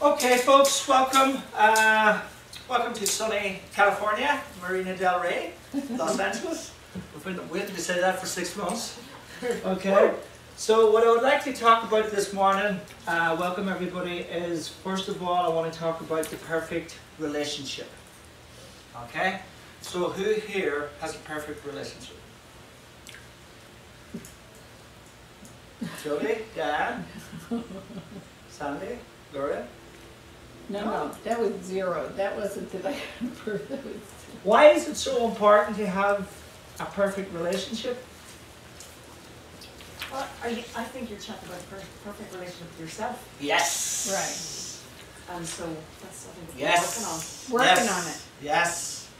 Okay, folks, welcome. Welcome to sunny California, Marina Del Rey, Los Angeles. We've been waiting to say that for 6 months. Okay, so what I would like to talk about this morning, welcome everybody, is first of all I want to talk about the perfect relationship. Okay, so who here has a perfect relationship? Jody, Dan, Sandy, Gloria? No, that was 0. That wasn't that I had a birth. That was... Why is it so important to have a perfect relationship? Well, I think you're talking about a perfect relationship with yourself. Yes. Right. And so that's something that Yes. we're working on. Working on it. Yes.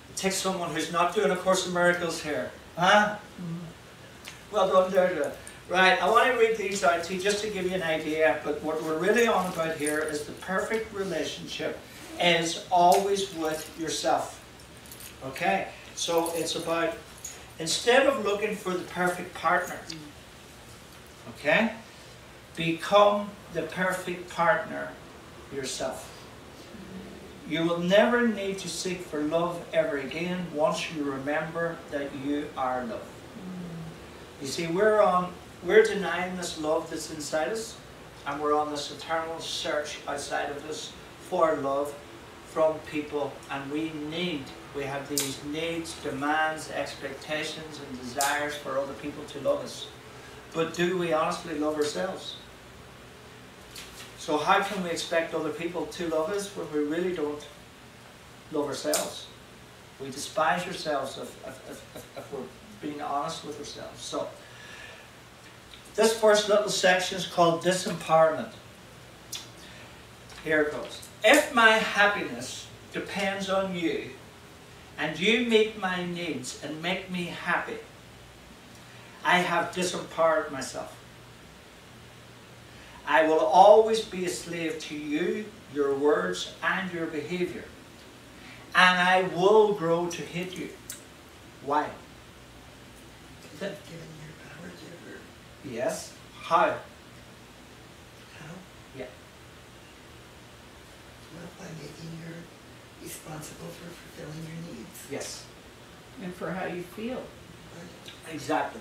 It takes someone who's not doing A Course in Miracles here. Huh? Mm-hmm. Well done, Deirdre. Right, I want to read these out to you just to give you an idea, but what we're really on about here is the perfect relationship is always with yourself. Okay? So it's about, instead of looking for the perfect partner, okay, become the perfect partner yourself. You will never need to seek for love ever again once you remember that you are love. You see, we're denying this love that's inside us, and we're on this eternal search outside of us for love from people, and we have these needs, demands, expectations and desires for other people to love us. But do we honestly love ourselves? So how can we expect other people to love us when we really don't love ourselves? We despise ourselves if we're being honest with ourselves. So this first little section is called disempowerment. Here it goes. If my happiness depends on you, and you meet my needs and make me happy, I have disempowered myself. I will always be a slave to you, your words, and your behavior. And I will grow to hate you. Why? Given your power to her. Yes. How? How? Yeah. Well, by making her responsible for fulfilling your needs. Yes. And for how you feel. Right? Exactly.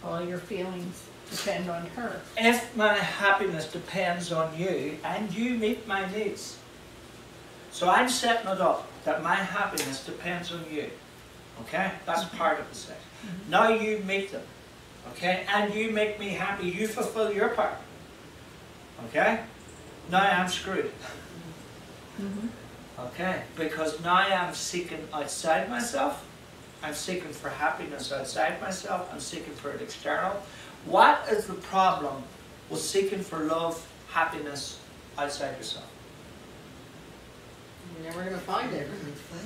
All your feelings depend on her. If my happiness depends on you and you meet my needs. So I'm setting it up that my happiness depends on you. Okay? That's part of the section. Now you meet them. Okay? And you make me happy. You fulfill your part. Okay? Now I'm screwed. Okay? Because now I'm seeking outside myself. I'm seeking for happiness outside myself. I'm seeking for it external. What is the problem with seeking for love, happiness outside yourself? You're never going to find it.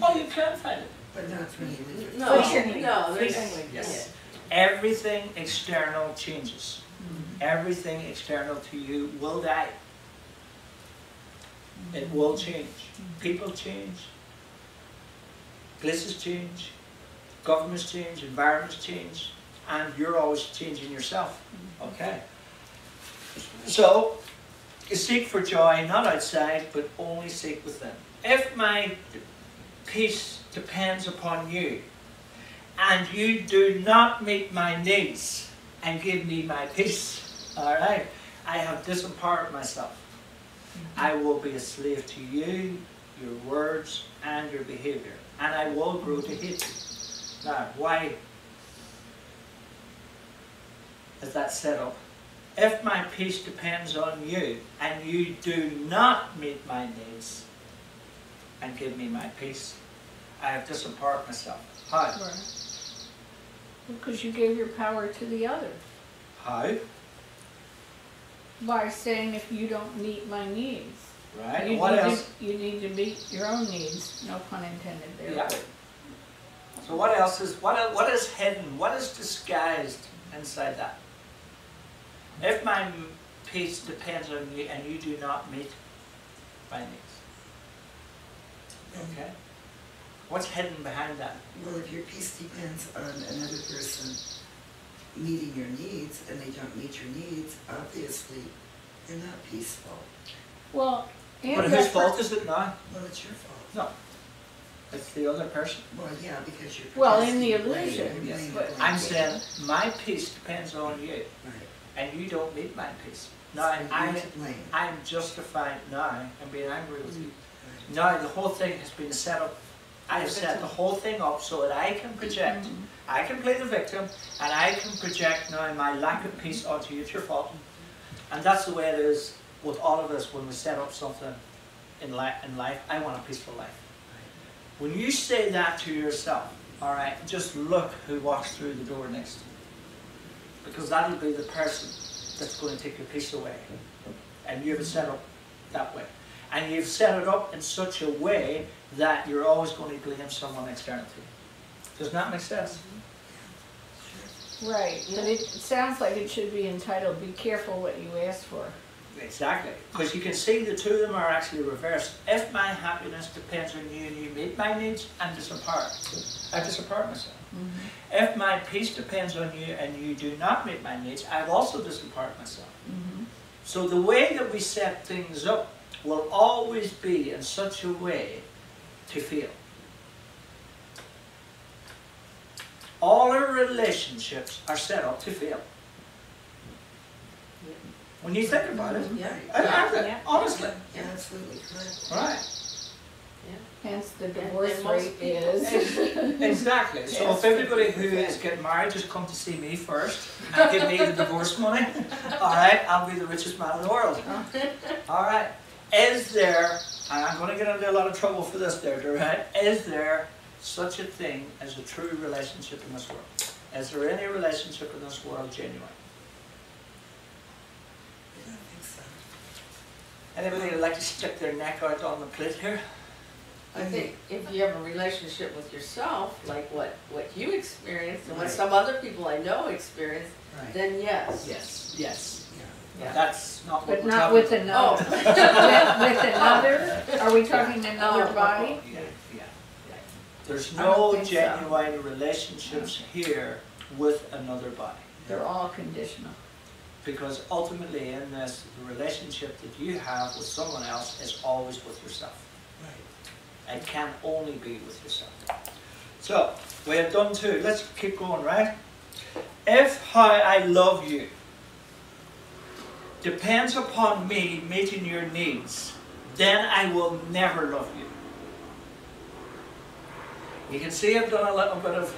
Oh, you can find it. But not really. No, Fleetingly. fleetingly. Yes. Everything external changes. Everything external to you will die. It will change. People change. Places change. Governments change. Environments change. And you're always changing yourself. Okay? So, you seek for joy not outside, but only seek within. If my peace depends upon you, and you do not meet my needs and give me my peace, all right, I have disempowered myself. I will be a slave to you, your words, and your behavior, and I will grow to hate you. Now, why is that set up? If my peace depends on you, and you do not meet my needs and give me my peace, I have disempowered myself. How? Right. Because you gave your power to the other. How? By saying if you don't meet my needs. Right. You What need else? you need to meet your own needs. No pun intended there. Yeah. So what else is, what is hidden? What is disguised inside that? If my peace depends on you and you do not meet my needs. Okay? What's hidden behind that? Well, if your peace depends on another person meeting your needs and they don't meet your needs, obviously you're not peaceful. Well, and But whose that fault is it now? Well, it's your fault. No. It's the other person. Well, yeah, because you're. Well, in the protesting illusion, blame, yes, blame, but- blame, I'm blame. saying my peace depends on you, Right. and you don't meet my peace. Now, So you're to blame. I'm justified now in being angry with you. Right. Now, the whole thing has been set up. I have set the whole thing up so that I can project, I can play the victim, and I can project now my lack of peace onto you. It's your fault. And that's the way it is with all of us when we set up something in life. I want a peaceful life. When you say that to yourself, all right, just look who walks through the door next to you. Because that'll be the person that's going to take your peace away. And you have it set up that way. And you've set it up in such a way that you're always going to blame someone external to you. Does that make sense? right, but it sounds like it should be entitled, "Be careful what you ask for." Exactly. Because you can see the two of them are actually reversed. If my happiness depends on you and you meet my needs, I'm disappointed. I disappoint myself. If my peace depends on you and you do not meet my needs, I've also disappointed myself. So the way that we set things up will always be in such a way to fail. All our relationships are set up to fail. When you think about it, Yeah. Yeah. honestly, Yeah, absolutely correct. right? Hence the And divorce most rate people- is. Exactly. So Yes. if everybody who is getting married just come to see me first and give me the divorce money, all right, I'll be the richest man in the world. All right. Is there, and I'm going to get into a lot of trouble for this there, right? Is there such a thing as a true relationship in this world? Is there any relationship in this world genuine? I don't think so. Anybody would like to stick their neck out on the plate here? I think if you have a relationship with yourself, like what you experienced and what Right. some other people I know experienced, Right. then yes. Yes. Yes. Yeah. Yeah. That's not what But we're not talking with about. another. Oh. With another? Are we talking another Oh. body? Yeah, yeah. There's I don't no think so. genuine relationships here with another body. They're all conditional. Because ultimately in this, the relationship that you have with someone else is always with yourself. Right. It can only be with yourself. So, we have done two. Let's keep going, right? If how I love you depends upon me meeting your needs, then I will never love you. You can see I've done a little bit of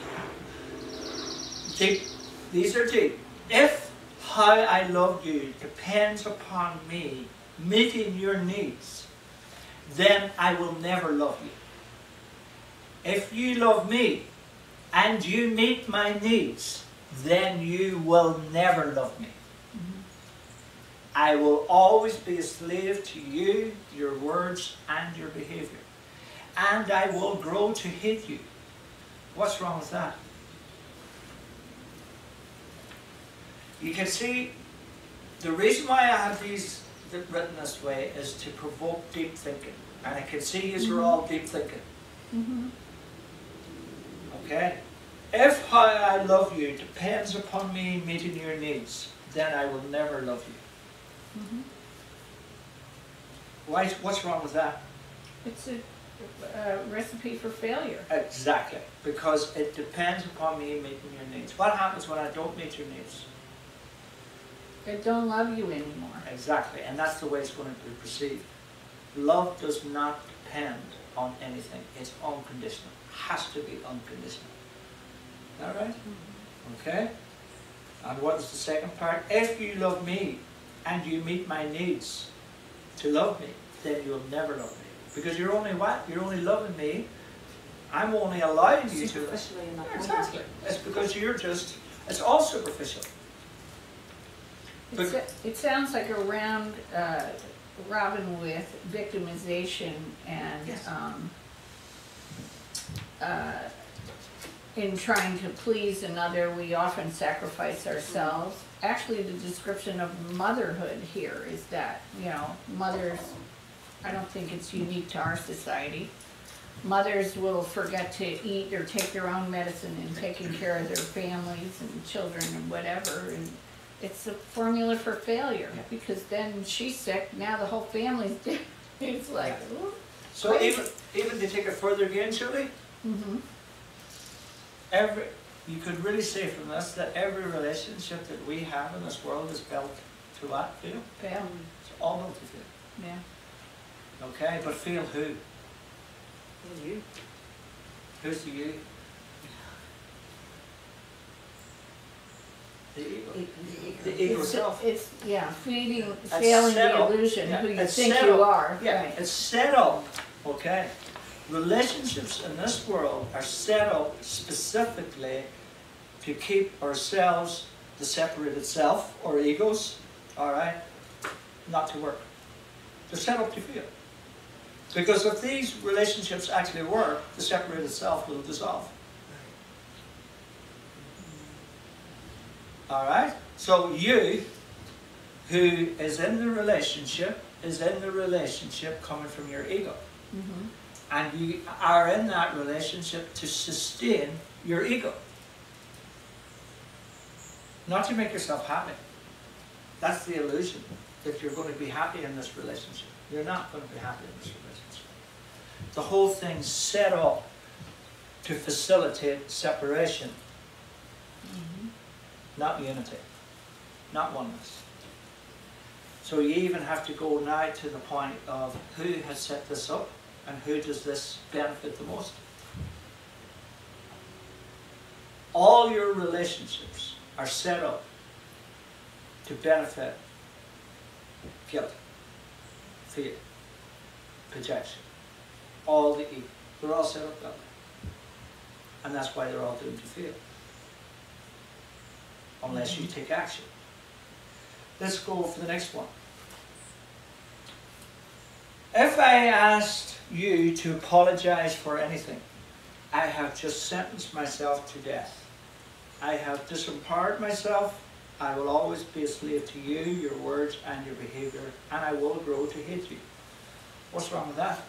deep. These are deep. If how I love you depends upon me meeting your needs, then I will never love you. If you love me and you meet my needs, then you will never love me. I will always be a slave to you, your words, and your behavior. And I will grow to hate you. What's wrong with that? You can see the reason why I have these written this way is to provoke deep thinking. And I can see you're all deep thinking. Okay? If how I love you depends upon me meeting your needs, then I will never love you. Why? What's wrong with that? It's a recipe for failure. Exactly. Because it depends upon me meeting your needs. What happens when I don't meet your needs? I don't love you anymore. Exactly. And that's the way it's going to be perceived. Love does not depend on anything. It's unconditional. Has to be unconditional. Is that right? Okay? And what is the second part? If you love me and you meet my needs to love me, then you'll never love me. Because you're only what? You're only loving me. I'm only allowing you to. Superficially and not Exactly. It's because you're just, it's all superficial. It sounds like a round robin with victimization and Yes. In trying to please another, we often sacrifice ourselves. Actually, the description of motherhood here is that, you know, mothers, I don't think it's unique to our society. Mothers will forget to eat or take their own medicine in taking care of their families and children and whatever, and it's a formula for failure, Yeah. because then she's sick, now the whole family's dead. It's like, ooh. So Crazy. even to take it further again, Julie, Mhm. you could really say from this that every relationship that we have in this world is built to what? Feel? Fail, It's all built to feel. yeah. Okay, but feel who? You. Who's the you? The ego. The ego self. It's, yeah, failing set the up. illusion, Yeah, who you it's think set you up. are, Yeah, right. it's set up, okay? Relationships in this world are set up specifically to keep ourselves, the separated self, or egos, all right, not to work. They're set up to feel. Because if these relationships actually work, the separated self will dissolve. All right? So you, who is in the relationship coming from your ego. Mhm. And you are in that relationship to sustain your ego. Not to make yourself happy. That's the illusion, that you're going to be happy in this relationship. You're not going to be happy in this relationship. The whole thing's set up to facilitate separation, not unity, not oneness. So you even have to go now to the point of who has set this up and who does this benefit the most. All your relationships are set up to benefit guilt, fear, projection, all the ego. They're all set up that way. And that's why they're all doomed to fail. Unless you take action. Let's go for the next one. If I asked you to apologize for anything, I have just sentenced myself to death. I have disempowered myself. I will always be a slave to you, your words, and your behavior, and I will grow to hate you. What's wrong with that?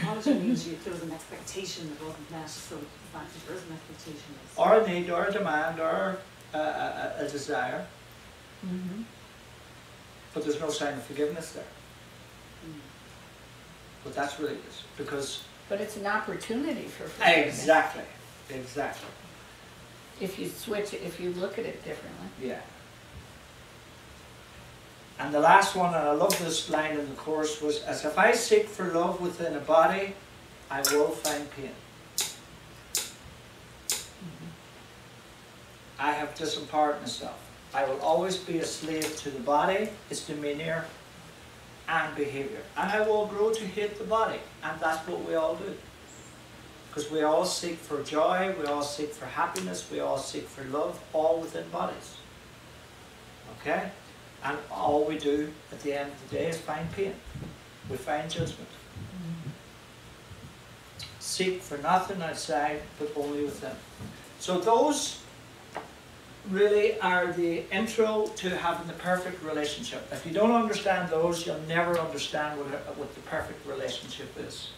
Apology means there was an expectation that wasn't met, so the fact that there is an expectation is. Or a need, or a demand, or a desire, Mhm. but there's no sign of forgiveness there. Mm. But that's really good, because But it's an opportunity for forgiveness. exactly. If you switch it, if you look at it differently. Yeah. And the last one, and I love this line in the chorus, was, as if I seek for love within a body, I will find pain. I have disempowered myself. I will always be a slave to the body, its demeanor, and behavior. And I will grow to hate the body. And that's what we all do. Because we all seek for joy, we all seek for happiness, we all seek for love, all within bodies. Okay? And all we do at the end of the day is find pain. We find judgment. Seek for nothing outside, but only within. So those really are the intro to having the perfect relationship. If you don't understand those, you'll never understand what the perfect relationship is.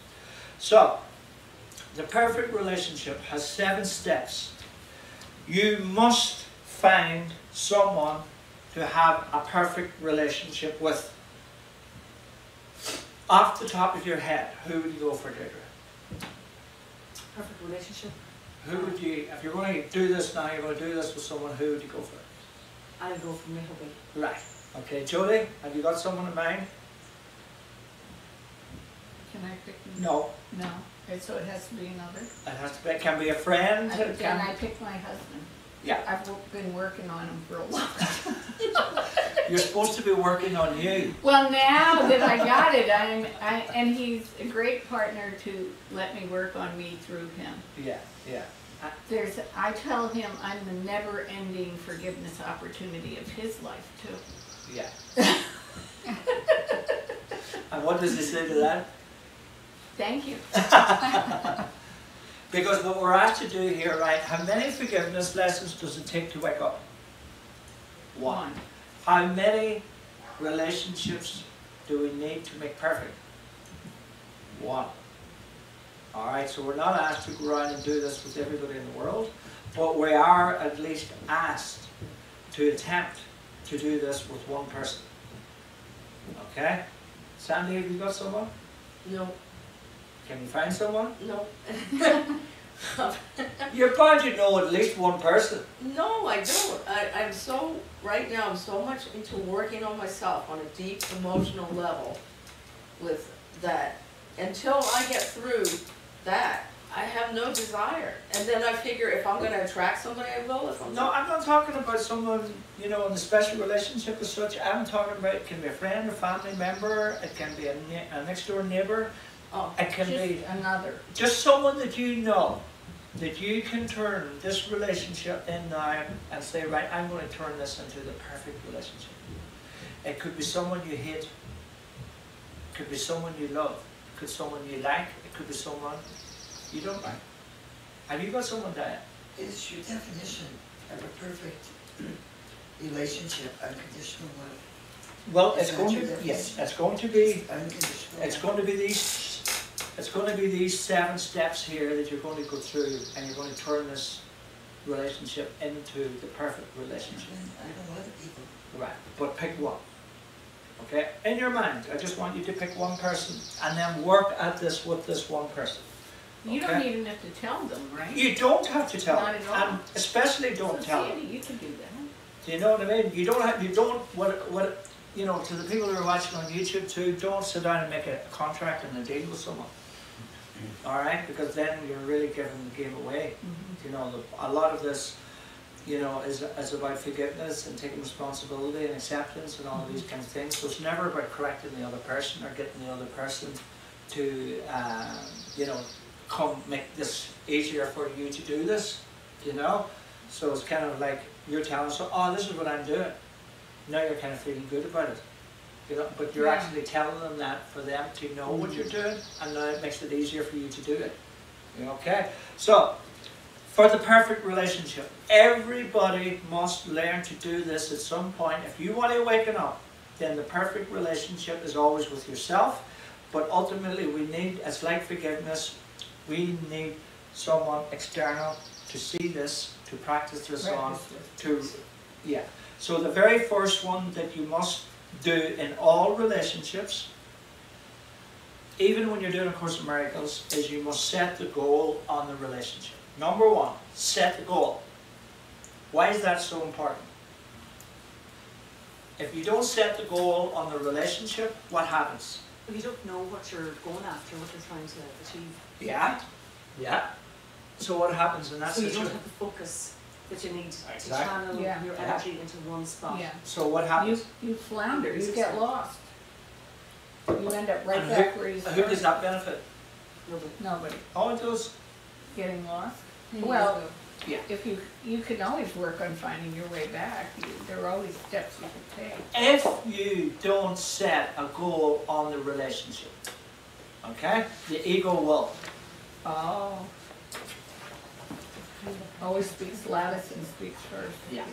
So, the perfect relationship has 7 steps. You must find someone to have a perfect relationship with. Off the top of your head, who would you go for, Deirdre? Perfect relationship. Who would you, if you're going to do this now, you're going to do this with someone, who would you go for? I'll go for my hubby. Right. Okay, Jodie, have you got someone in mind? Can I pick? No. No. Okay, so it has to be another. It has to be, it can be a friend. It Then can, I pick my husband. yeah. I've been working on him for a while. You're supposed to be working on you. Well, now that I got it, and he's a great partner to let me work on me through him. Yeah, yeah. I tell him I'm the never-ending forgiveness opportunity of his life too. Yeah. And what does he say to that? Thank you. Because what we're asked to do here, right, how many forgiveness lessons does it take to wake up? One. How many relationships do we need to make perfect? One. Alright, so we're not asked to go around and do this with everybody in the world, but we are at least asked to attempt to do this with one person. Okay? Sandy, have you got someone? No, Can you find someone? no. You're bound to know at least one person. No, I don't. I'm so, right now, I'm so much into working on myself on a deep emotional level with that. Until I get through that, I have no desire. And then I figure if I'm gonna attract somebody, I will. If I'm No, I'm not talking about someone, you know, in a special relationship as such. I'm talking about, it can be a friend, a family member, it can be a next door neighbor. Oh, It can Just be another. just someone that you know, that you can turn this relationship in now and say, right, I'm going to turn this into the perfect relationship. It could be someone you hate. It could be someone you love. It could be someone you like. It could be someone you don't like. Have you got someone, Diane? Is your definition of a perfect relationship unconditional love? Well, Is it's that going your to definition? yes, it's going to be Unconditional it's love. going to be these 7 steps here that you're going to go through, and you're going to turn this relationship into the perfect relationship. I know other people. Right, but pick one. Okay, in your mind, I just want you to pick one person and then work at this with this one person. You Okay. don't even have to tell them, right? You don't have to tell Not them, at all. and especially don't So tell them. Sandy, you can do that. Do you know what I mean? You don't, what, you know, to the people who are watching on YouTube too, don't sit down and make a contract and a deal with someone. All right, because then you're really giving the game away. You know, a lot of this, you know, is about forgiveness and taking responsibility and acceptance and all of these kinds of things. So it's never about correcting the other person or getting the other person to, you know, come make this easier for you to do this, you know. So it's kind of like you're telling someone, oh, this is what I'm doing. Now you're kind of feeling good about it. You know, but you're Yeah. actually telling them that for them to know what you're doing, and now it makes it easier for you to do it. Okay? So, for the perfect relationship, everybody must learn to do this at some point. If you want to awaken up, then the perfect relationship is always with yourself. But ultimately, we need, it's like forgiveness, we need someone external to see this, to practice this on, to, yeah. So the very first one that you must do in all relationships, even when you're doing A Course in Miracles, is you must set the goal on the relationship. Number 1, set the goal. Why is that so important? If you don't set the goal on the relationship, what happens? If you don't know what you're going after, what you're trying to achieve, Yeah, yeah. So what happens in that so you don't situation? have the focus that you need to Exactly. channel Yeah. your Yeah. energy into one spot. Yeah. So what happens? You flounder, you Success. get lost. You end up right And back where you who does started. that benefit? Nobody. Nobody Oh, it does. getting lost. Mm-hmm. Well, Yeah. if you can always work on finding your way back. There are always steps you can take. If you don't set a goal on the relationship, okay, the ego will. Oh. Always speaks loudest and speaks first. Yeah.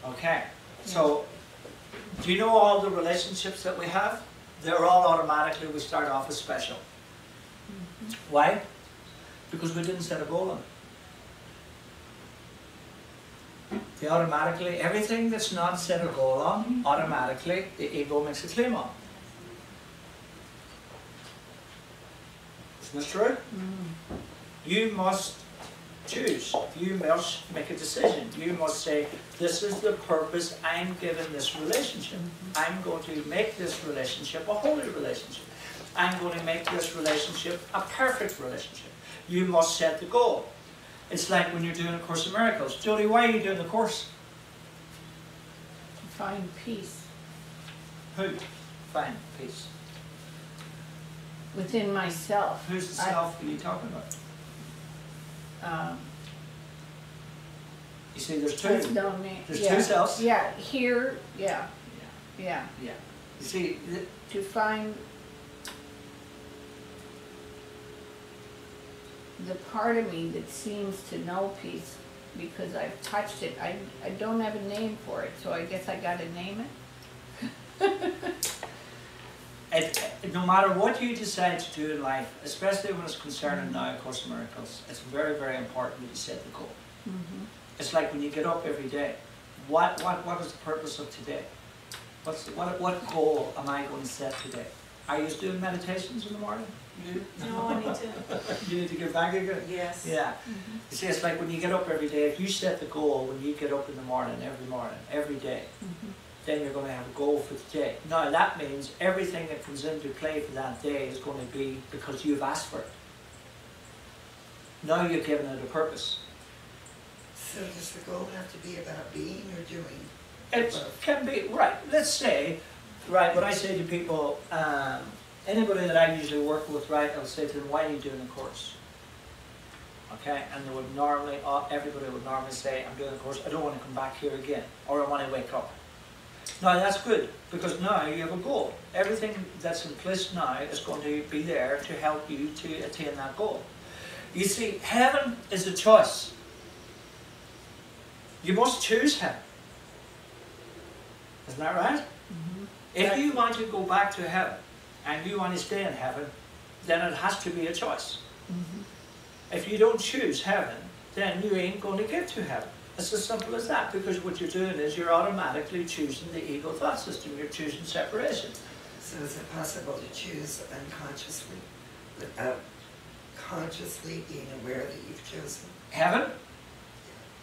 Okay, so do you know all the relationships that we have? They're all automatically, we start off as special. Why? Because we didn't set a goal on it. They automatically, everything that's not set a goal on, automatically the ego makes a claim on. Isn't this true? You must choose. You must make a decision. You must say, this is the purpose I'm giving this relationship. I'm going to make this relationship a holy relationship. I'm going to make this relationship a perfect relationship. You must set the goal. It's like when you're doing A Course in Miracles. Jody, why are you doing the course? To find peace Who? Find peace. within myself. Who's the self are you talking about? You see, there's two. There's no name. There's Yeah. two selves. Yeah, here, yeah, Yeah. yeah. You see, To find the part of me that seems to know peace because I've touched it. I don't have a name for it, so I guess I gotta name it. no matter what you decide to do in life, especially when it's concerning now A Course in Miracles, it's very, very important that you set the goal. It's like when you get up every day, what is the purpose of today? What goal am I going to set today? Are you doing meditations in the morning? No, I need to, You need to get back again? yes. Yeah. You see, it's like when you get up every day, if you set the goal when you get up in the morning, every day, then you're going to have a goal for the day. Now that means everything that comes into play for that day is going to be because you've asked for it. Now you're giving it a purpose. So does the goal have to be about being or doing? It can be, right, let's say, right, when I say to people, anybody that I usually work with, right, I'll say to them, why are you doing the course? Okay, and they would normally, everybody would normally say, I'm doing the course, I don't want to come back here again, or I want to wake up. Now that's good, because now you have a goal. Everything that's in place now is going to be there to help you to attain that goal. You see, heaven is a choice. You must choose heaven. Isn't that right? If you want to go back to heaven, and you want to stay in heaven, then it has to be a choice. If you don't choose heaven, then you ain't going to get to heaven. It's as simple as that, because what you're doing is you're automatically choosing the ego thought system. You're choosing separation. So is it possible to choose unconsciously without consciously being aware that you've chosen? Heaven?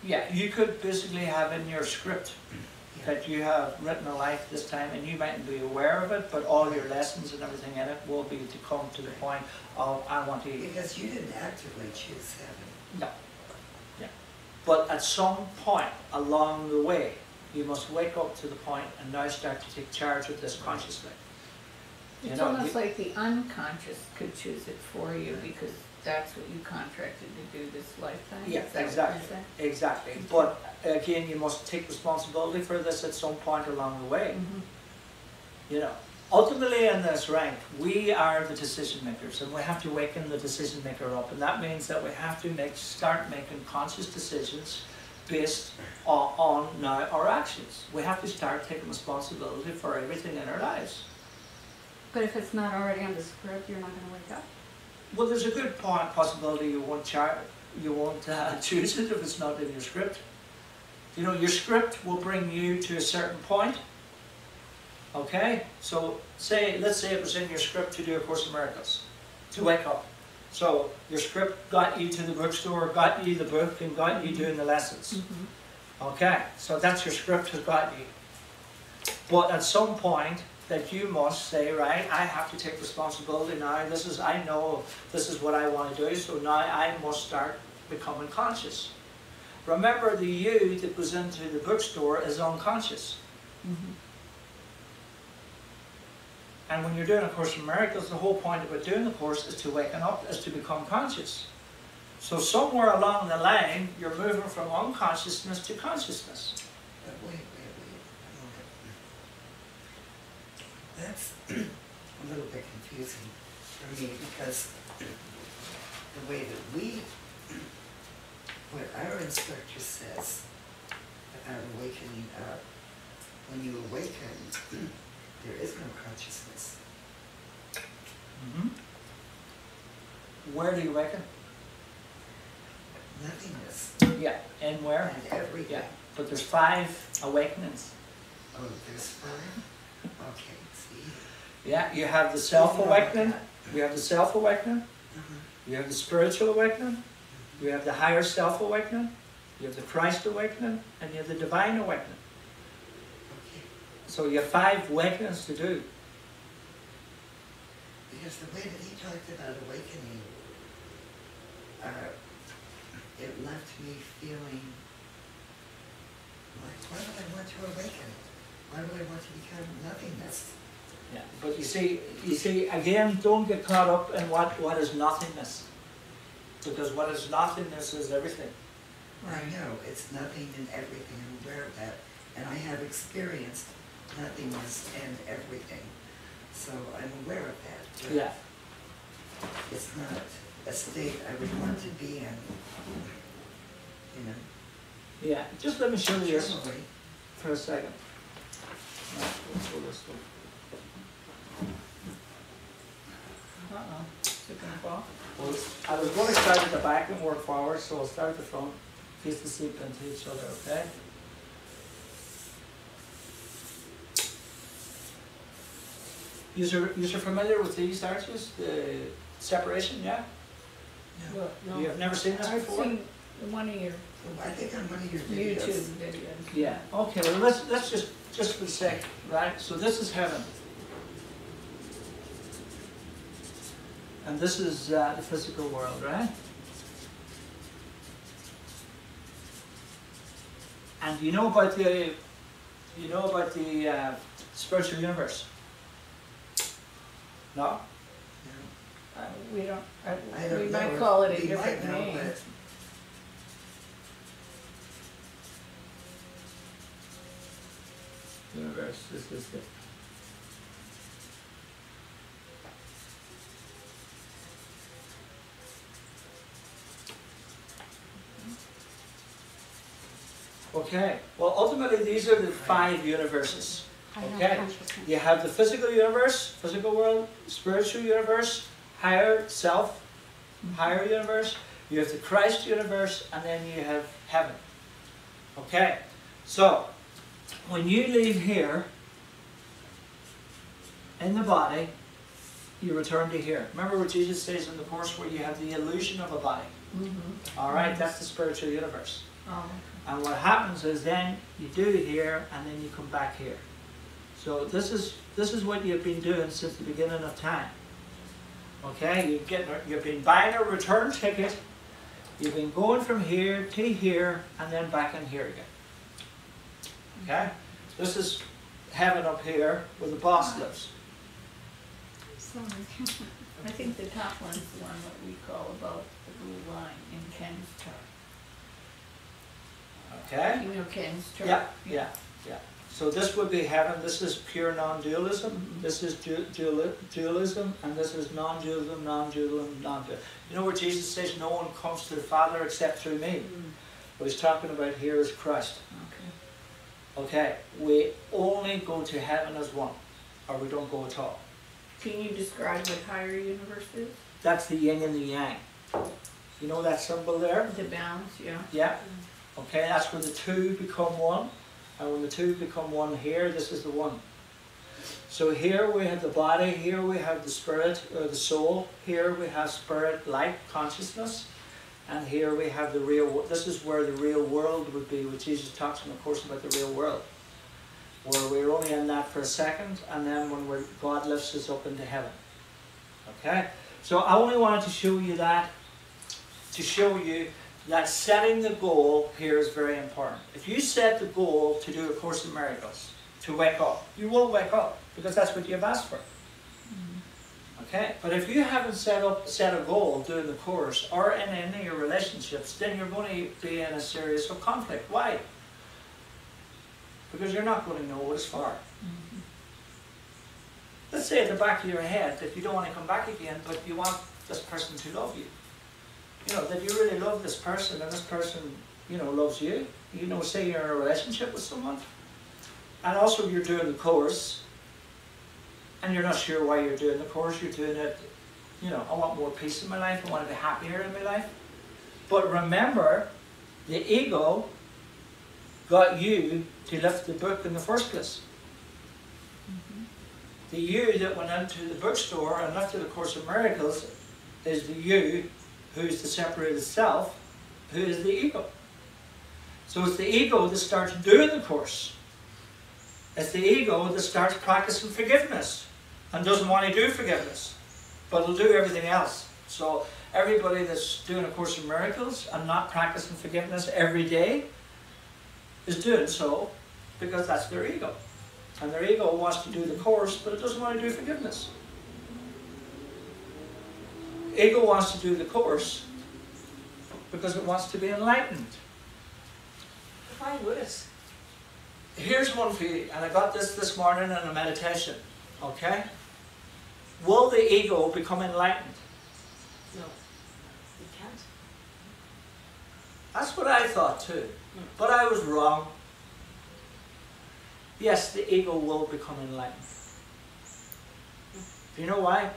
Yeah, you could basically have in your script that you have written a life this time, and you mightn't be aware of it, but all your lessons and everything in it will be to come to the point of, I want to... Because you didn't actively choose heaven. No. Yeah. But at some point along the way, you must wake up to the point and now start to take charge of this consciously. It's almost like the unconscious could choose it for you, because that's what you contracted to do this lifetime. Yeah, Is that what exactly. you're saying? Exactly. But again, you must take responsibility for this at some point along the way. You know, ultimately in this rank, we are the decision makers, and we have to waken the decision maker up, and that means that we have to start making conscious decisions based on now our actions. We have to start taking responsibility for everything in our lives. But if it's not already on the script, you're not going to wake up? Well, there's a good possibility you won't choose it if it's not in your script. You know, your script will bring you to a certain point. Okay? So, let's say it was in your script to do A Course in Miracles, to wake up. So, your script got you to the bookstore, got you the book, and got you doing the lessons. Okay? So that's your script has got you. But at some point, that you must say, right, I have to take responsibility now. I know this is what I want to do, so now I must start becoming conscious. Remember, the you that goes into the bookstore is unconscious. And when you're doing A Course in Miracles, the whole point about doing the course is to waken up, is to become conscious. So somewhere along the line, you're moving from unconsciousness to consciousness. But wait. That's a little bit confusing for me, because the way that what our instructor says about awakening up, when you awaken, there is no consciousness. Where do you awaken? Nothingness. Yeah, and where? And everything. Yeah, but there's 5 awakenings. Oh, there's 5? Okay, see. Yeah, you have the self-awakening, you have the self-awakening, you have the spiritual awakening, you have the higher self-awakening, you have the Christ awakening, and you have the divine awakening. Okay. So you have 5 awakenings to do. Because the way that he talked about awakening, it left me feeling like, why would I want to awaken? Why would I want to become nothingness? Yeah, but you see, again, don't get caught up in what is nothingness. Because what is nothingness is everything. I know, it's nothing and everything, I'm aware of that. And I have experienced nothingness and everything. So I'm aware of that. But Yeah. it's not a state I would want to be in, you know. Yeah, just let me show you this Generally, for a second. Let's pull this one. Well, I was going to start at the back and work forward, so I'll start at the front, face the seat into each other, okay? You're familiar with these arches, the separation, yeah? No. You have never seen this I've before? seen one of your I think on one of your YouTube videos. videos. Yeah. Okay. Well, let's just for the sake, right? So this is heaven, and this is the physical world, right? And you know about the spiritual universe? No. We don't, I don't we know. might call it a We different might know, name. but Universe. This is it. Okay. Well, ultimately, these are the 5 universes. I know Okay. consciousness. You have the physical universe, physical world, spiritual universe, higher self, higher universe. You have the Christ universe, and then you have heaven. Okay. So, when you leave here in the body, you return to here. Remember what Jesus says in the Course, where you have the illusion of a body. All right, that's the spiritual universe. Oh, And what happens is then you do here, and then you come back here. So this is what you've been doing since the beginning of time. Okay, you've been buying a return ticket. You've been going from here to here, and then back in here again. Okay, this is heaven up here where the boss lives. sorry. I think the top one's the one that we call about the blue line in Ken's chart. Okay. You know Ken's chart? Yeah. So this would be heaven. This is pure non-dualism. This is dualism, and this is non-dualism, non-dualism, non-dualism. You know where Jesus says, "No one comes to the Father except through me." What he's talking about here is Christ. Okay, we only go to heaven as one, or we don't go at all. Can you describe what higher universe is? That's the yin and the yang. You know that symbol there? The balance, yeah. Yeah. Okay, that's where the 2 become 1. And when the 2 become 1 here, this is the 1. So here we have the body, here we have the spirit, or the soul. Here we have spirit, light, consciousness. And here we have the real world. This is where the real world would be, which Jesus talks in the Course about the real world. Where we're only in that for a second, and then when God lifts us up into heaven. Okay? So I only wanted to show you that, to show you that setting the goal here is very important. If you set the goal to do A Course in Miracles, to wake up, you will wake up, because that's what you've asked for. Okay? But if you haven't set a goal doing the Course, or in any of your relationships, then you're going to be in a series of conflict. Why? Because you're not going to know what it's for. Let's say at the back of your head that you don't want to come back again, but you want this person to love you. You know, that you really love this person, and this person, you know, loves you. You know, say you're in a relationship with someone, and also you're doing the Course, and you're not sure why you're doing the Course. You're doing it, you know, I want more peace in my life, I want to be happier in my life. But remember, the ego got you to lift the book in the first place. The you that went into the bookstore and lifted A Course in Miracles is the you who's the separated self, who is the ego. So it's the ego that starts doing the Course. It's the ego that starts practicing forgiveness and doesn't want to do forgiveness, but will do everything else. So everybody that's doing A Course in Miracles and not practicing forgiveness every day is doing so because that's their ego. And their ego wants to do the Course, but it doesn't want to do forgiveness. Ego wants to do the Course because it wants to be enlightened. Define Buddhist. Here's one for you, and I got this morning in a meditation. Okay? Will the ego become enlightened? No. You can't. That's what I thought too. But I was wrong. Yes, the ego will become enlightened. Do you know why?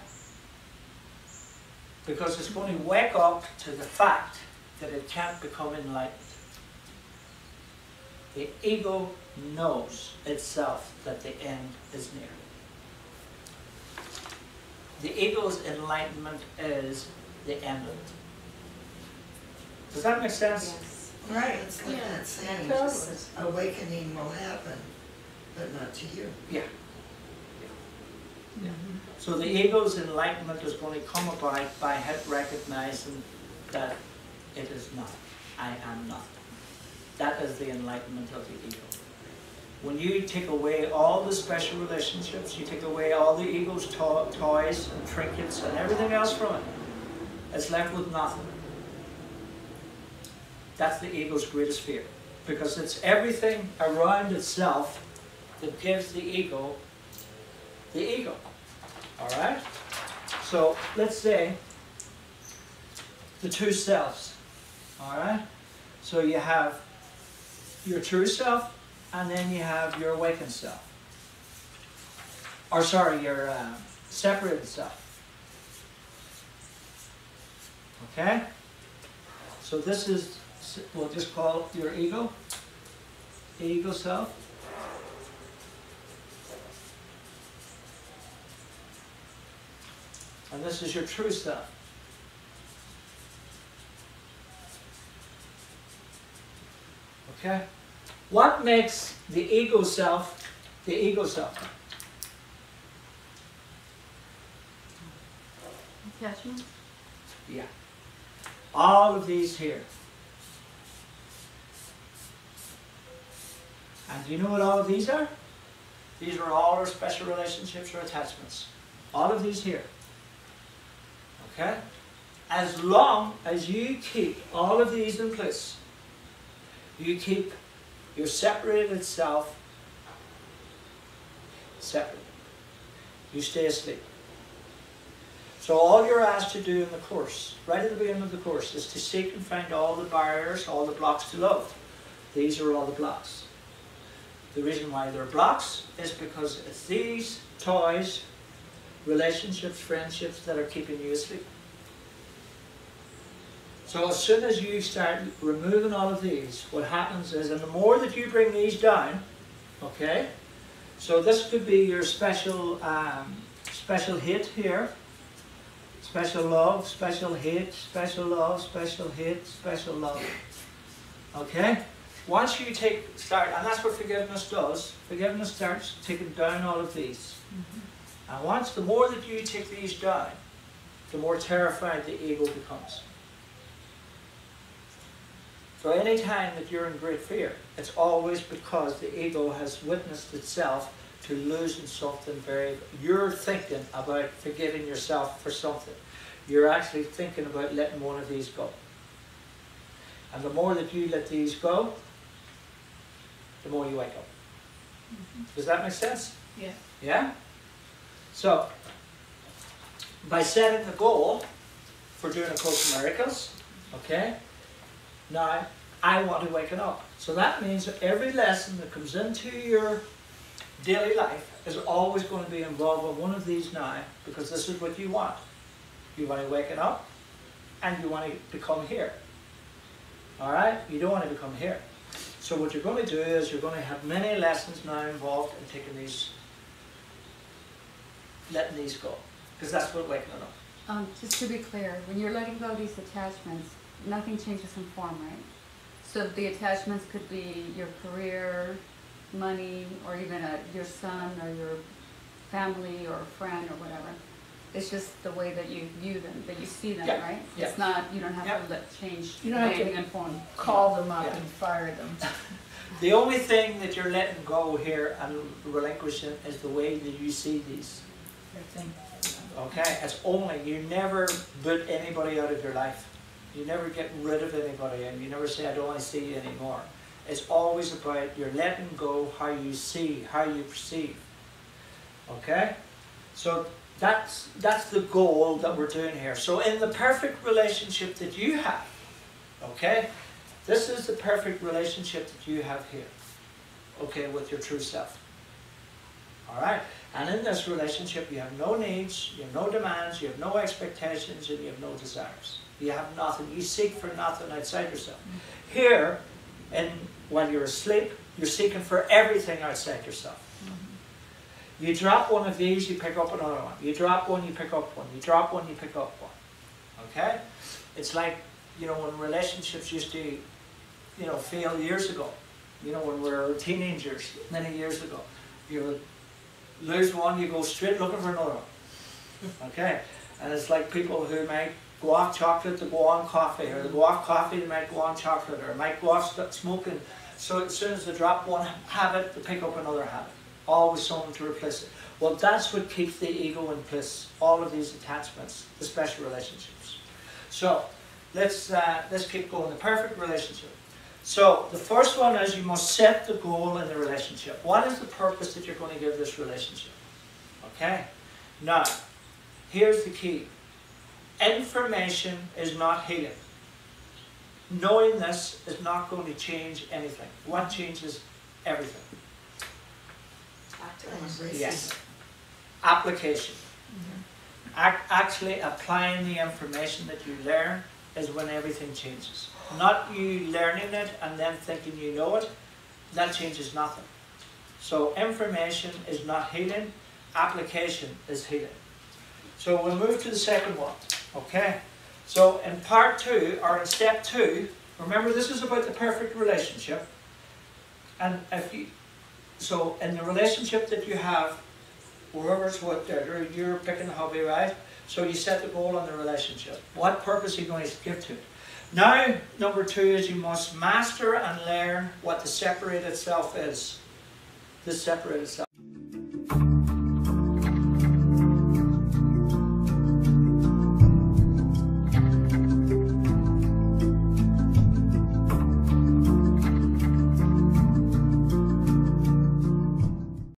Because it's going to wake up to the fact that it can't become enlightened. The ego knows itself that the end is near. the ego's enlightenment is the end of it. Does that make sense? Yes. Right. It's like that saying, Totally. awakening will happen, but not to you. Yeah. Yeah. So the ego's enlightenment is going to come about by recognizing that it is not. I am not. That is the enlightenment of the ego. When you take away all the special relationships, you take away all the ego's toys and trinkets and everything else from it, it's left with nothing. That's the ego's greatest fear. Because it's everything around itself that gives the ego. Alright? So, let's say the two selves. Alright? So you have your true self, and then you have your awakened self. Or sorry, your separated self. Okay? So this is, we'll just call it your ego. Ego self. And this is your true self. Okay? What makes the ego self the ego self? Attachment? Yeah. All of these here. And do you know what all of these are? These are all our special relationships or attachments. All of these here. Okay? As long as you keep all of these in place, you keep your separated self separate. You stay asleep. So all you're asked to do in the course, right at the beginning of the course, is to seek and find all the barriers, all the blocks to love. These are all the blocks. The reason why they're blocks is because it's these toys, relationships, friendships that are keeping you asleep. So as soon as you start removing all of these, what happens is, and the more that you bring these down, okay, so this could be your special hate here, special love, special hate, special love, special hate, special love. Okay? Once you start, and that's what forgiveness does, forgiveness starts taking down all of these. And once, the more that you take these down, the more terrified the ego becomes. So any time that you're in great fear, it's always because the ego has witnessed itself to losing something very... You're thinking about forgiving yourself for something. You're actually thinking about letting one of these go. And the more that you let these go, the more you wake up. Does that make sense? Yeah. Yeah? So, by setting the goal for doing A Course in Miracles, okay, now I want to waken up. So that means that every lesson that comes into your daily life is always going to be involved with one of these now, because this is what you want. You want to waken up, and you want to become here. Alright? You don't want to become here. So what you're going to do is you're going to have many lessons now involved in taking these, letting these go. Because that's what waking up. Just to be clear, when you're letting go of these attachments, nothing changes in form, right? So the attachments could be your career, money, or even your son or your family or a friend or whatever. It's just the way that you view them, that you see them, Yeah. right? Yeah. It's not, you don't have Yeah. to let change You don't have to name and form. call them up Yeah. and fire them. The only thing that you're letting go here and relinquishing is the way that you see these. Okay? It's only, you never boot anybody out of your life. You never get rid of anybody, and you never say, I don't want to see you anymore. It's always about you're letting go how you see, how you perceive. Okay? So that's the goal that we're doing here. So in the perfect relationship that you have, okay, this is the perfect relationship that you have here, okay, with your true self. Alright? And in this relationship you have no needs, you have no demands, you have no expectations, and you have no desires. You have nothing. You seek for nothing outside yourself. Here, while you're asleep, you're seeking for everything outside yourself. You drop one of these, you pick up another one. You drop one, you pick up one. You drop one, you pick up one. Okay? It's like, you know, when relationships used to, you know, fail years ago. You know, when we were teenagers, many years ago. You would lose one, you go straight looking for another one. Okay? And it's like people who might go off chocolate to go on coffee, or they go off coffee they might go on chocolate, or might go off smoking. So as soon as they drop one habit, they pick up another habit. Always someone to replace it. Well, that's what keeps the ego in place. All of these attachments, the special relationships. So let's keep going. The perfect relationship. So the first one is you must set the goal in the relationship. What is the purpose that you're going to give this relationship? Okay. Now, here's the key. Information is not healing. Knowing this is not going to change anything. What changes everything? Yes. Application. Actually applying the information that you learn is when everything changes. Not you learning it and then thinking you know it. That changes nothing. So information is not healing. Application is healing. So we'll move to the second one. Okay. So in part 2, or in step 2, remember this is about the perfect relationship. And if you, so in the relationship that you have, whoever's what, you're picking the hobby, right? So you set the goal on the relationship. What purpose are you going to give to it? Now, number 2 is you must master and learn what the separated self is. The separated self.